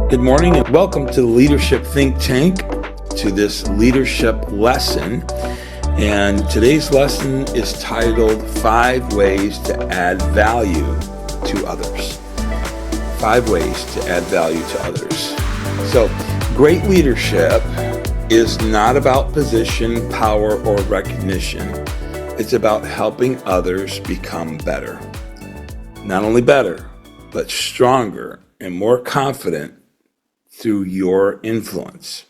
Good morning and welcome to the Leadership Think Tank, to this leadership lesson. And today's lesson is titled 5 Ways to Add Value to Others. 5 ways to add value to others. So, great leadership is not about position, power, or recognition. It's about helping others become better. Not only better, but stronger and more confident through your influence.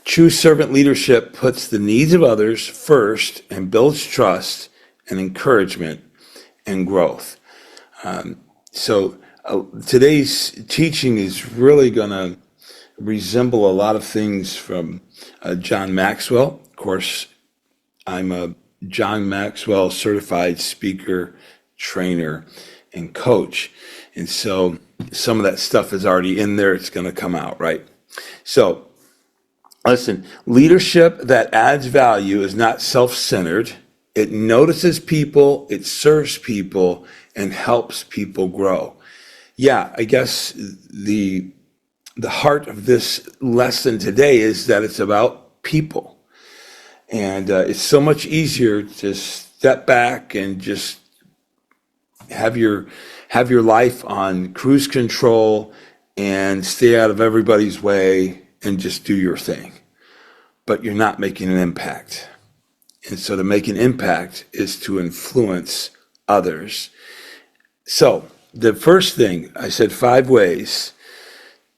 True servant leadership puts the needs of others first and builds trust and encouragement and growth. Today's teaching is really going to resemble a lot of things from John Maxwell. Of course, I'm a John Maxwell certified speaker, trainer, and coach. And so some of that stuff is already in there. It's going to come out, right? So listen, leadership that adds value is not self-centered. It notices people, it serves people, and helps people grow. I guess the heart of this lesson today is that it's about people. And it's so much easier to step back and just have your life on cruise control and stay out of everybody's way and just do your thing. But you're not making an impact. And so to make an impact is to influence others. So the first thing, I said 5 ways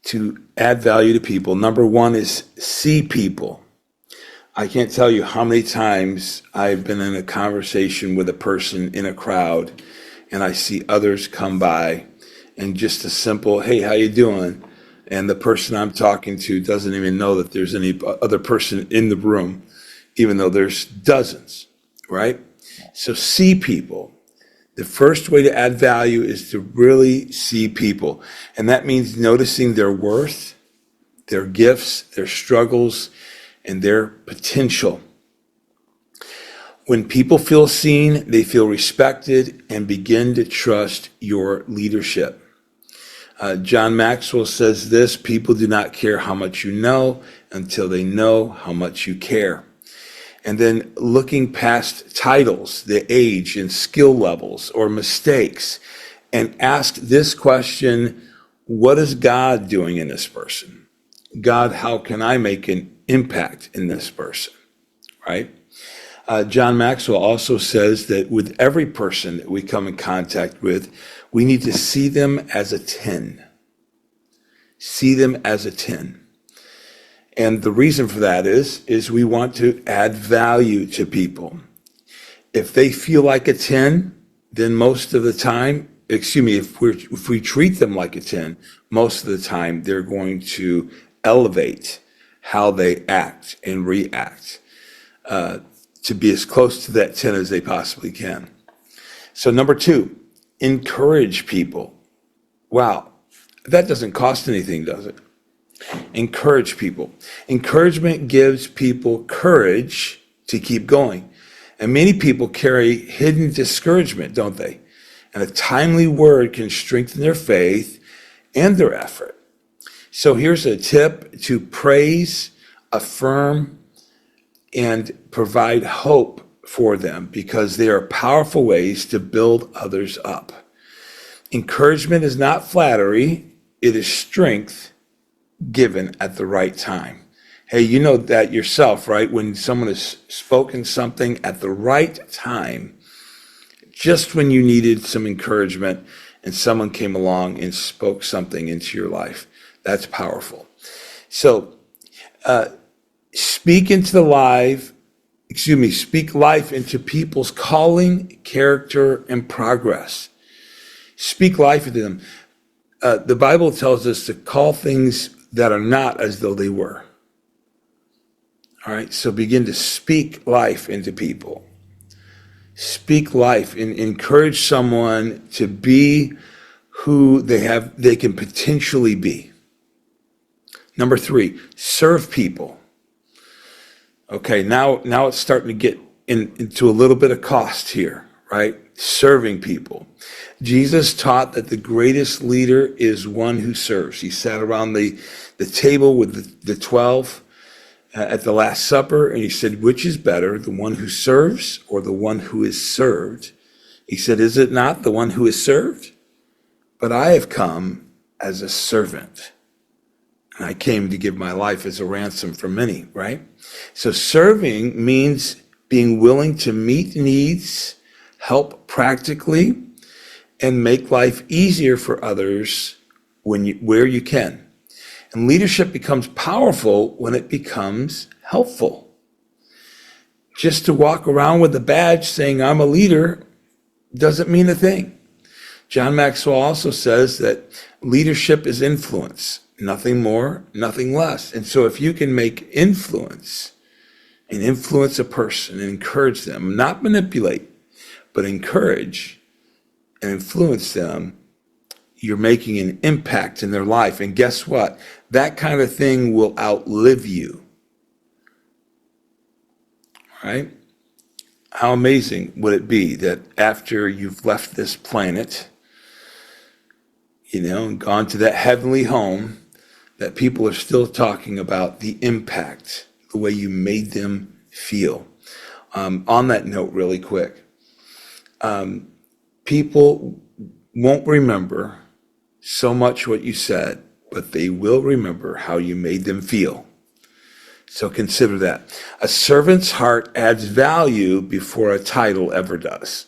to add value to people. Number 1 is see people. I can't tell you how many times I've been in a conversation with a person in a crowd and I see others come by and just a simple, hey, how you doing? And the person I'm talking to doesn't even know that there's any other person in the room, even though there's dozens, right? So see people. The first way to add value is to really see people. And that means noticing their worth, their gifts, their struggles, and their potential. When people feel seen, they feel respected and begin to trust your leadership. John Maxwell says this: people do not care how much you know until they know how much you care. And then looking past titles, the age and skill levels or mistakes, and ask this question: what is God doing in this person? God, how can I make an impact in this person, right? John Maxwell also says that with every person that we come in contact with, we need to see them as a 10. See them as a 10. And the reason for that is we want to add value to people. If they feel like a 10, then most of the time, if we treat them like a 10, most of the time they're going to elevate how they act and react to be as close to that 10 as they possibly can. So number 2, encourage people. Wow, that doesn't cost anything, does it? Encourage people. Encouragement gives people courage to keep going. And many people carry hidden discouragement, don't they? And a timely word can strengthen their faith and their effort. So here's a tip to praise, affirm, and provide hope for them, because they are powerful ways to build others up. Encouragement is not flattery, it is strength given at the right time. Hey, you know that yourself, right? When someone has spoken something at the right time, just when you needed some encouragement and someone came along and spoke something into your life, that's powerful. So, speak life into people's calling, character, and progress. Speak life into them. The Bible tells us to call things that are not as though they were. All right, so begin to speak life into people. Speak life and encourage someone to be who they can potentially be. Number 3, serve people. Okay, now it's starting to get into a little bit of cost here, right? serving people. Jesus taught that the greatest leader is one who serves. He sat around the table with the 12 at the Last Supper, and he said, which is better, the one who serves or the one who is served? He said, is it not the one who is served? But I have come as a servant, and I came to give my life as a ransom for many, right? So serving means being willing to meet needs, help practically, and make life easier for others where you can. And leadership becomes powerful when it becomes helpful. Just to walk around with a badge saying I'm a leader doesn't mean a thing. John Maxwell also says that leadership is influence, nothing more, nothing less. And so if you can make influence and influence a person and encourage them, not manipulate, but encourage and influence them, you're making an impact in their life. And guess what? That kind of thing will outlive you. Right? How amazing would it be that after you've left this planet, and gone to that heavenly home, that people are still talking about the impact, the way you made them feel. On that note, really quick, people won't remember so much what you said, but they will remember how you made them feel. So consider that. A servant's heart adds value before a title ever does.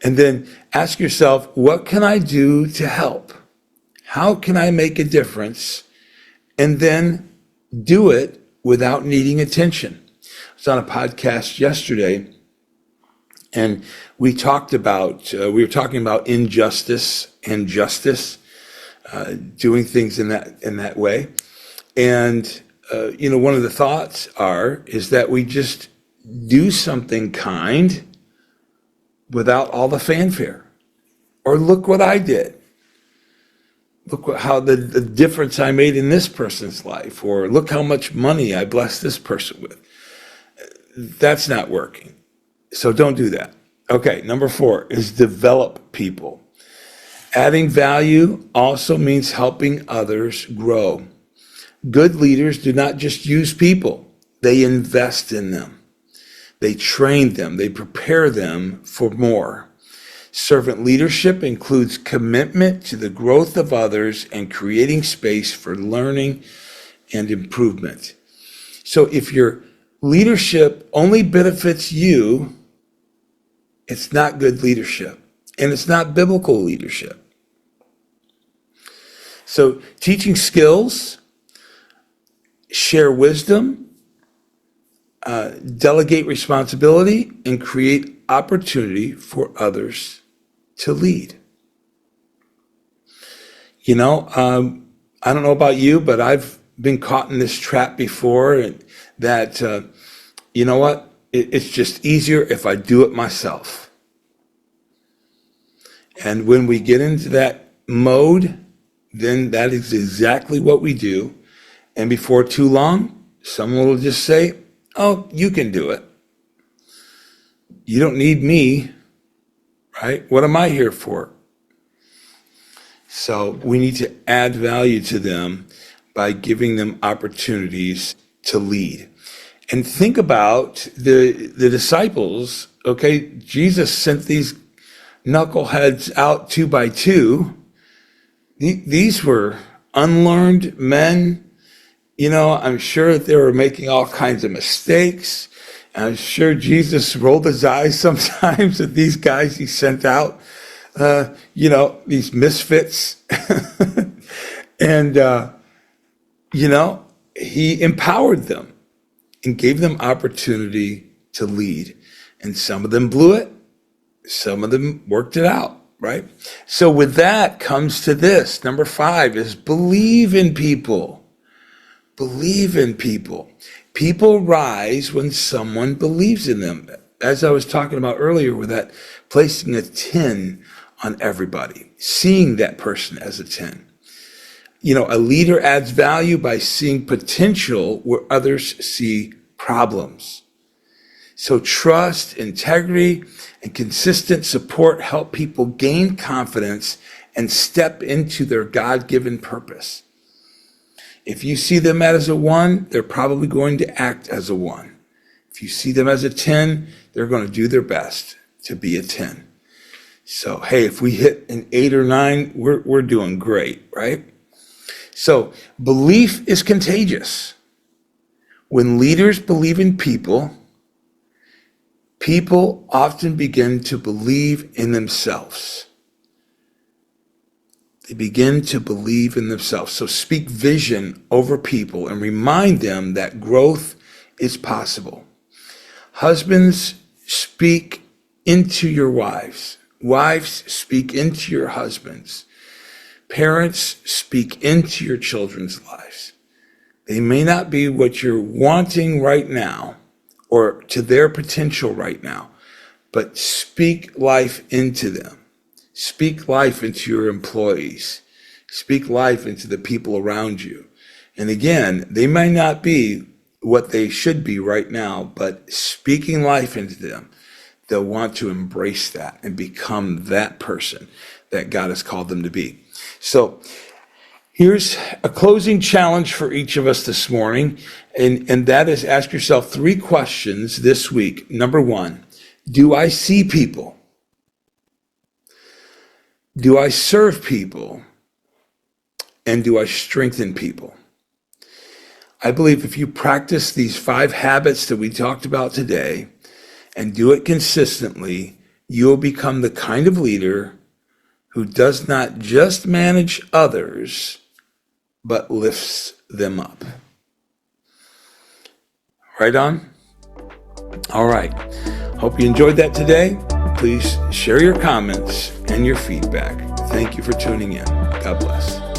And then ask yourself, what can I do to help? How can I make a difference? And then do it without needing attention. I was on a podcast yesterday, and we were talking about injustice and justice, doing things in that way. And one of the thoughts is that we just do something kind without all the fanfare. Or look what I did. Look how the difference I made in this person's life. Or look how much money I blessed this person with. That's not working. So don't do that. Okay, number 4 is develop people. Adding value also means helping others grow. Good leaders do not just use people. They invest in them. They train them. They prepare them for more. Servant leadership includes commitment to the growth of others and creating space for learning and improvement. So if your leadership only benefits you, it's not good leadership, and it's not biblical leadership. So teaching skills, share wisdom, delegate responsibility, and create opportunity for others to lead. I don't know about you, but I've been caught in this trap before, and that, it's just easier if I do it myself. And when we get into that mode, then that is exactly what we do. And before too long, someone will just say, oh, you can do it. You don't need me, right? What am I here for? So we need to add value to them by giving them opportunities to lead. And think about the disciples, okay? Jesus sent these knuckleheads out 2 by 2. These were unlearned men. I'm sure that they were making all kinds of mistakes. I'm sure Jesus rolled his eyes sometimes at these guys he sent out, these misfits. And, he empowered them and gave them opportunity to lead. And some of them blew it. Some of them worked it out, right? So with that comes to this. Number 5 is believe in people. Believe in people. People rise when someone believes in them. As I was talking about earlier with that, placing a 10 on everybody, seeing that person as a 10. A leader adds value by seeing potential where others see problems. So trust, integrity, and consistent support help people gain confidence and step into their God-given purpose. If you see them as a 1, they're probably going to act as a 1. If you see them as a 10, they're going to do their best to be a 10. So, hey, if we hit an 8 or 9, we're doing great, right? So, belief is contagious. When leaders believe in people, people often begin to believe in themselves. They begin to believe in themselves. So speak vision over people and remind them that growth is possible. Husbands, speak into your wives. Wives, speak into your husbands. Parents, speak into your children's lives. They may not be what you're wanting right now or to their potential right now, but speak life into them. Speak life into your employees. Speak life into the people around you. And again, they may not be what they should be right now, but speaking life into them, they'll want to embrace that and become that person that God has called them to be. So here's a closing challenge for each of us this morning, and that is ask yourself 3 questions this week. Number 1, do I see people? Do I serve people? And do I strengthen people? I believe if you practice these 5 habits that we talked about today and do it consistently, you'll become the kind of leader who does not just manage others, but lifts them up. Right on? All right. Hope you enjoyed that today. Please share your comments and your feedback. Thank you for tuning in. God bless.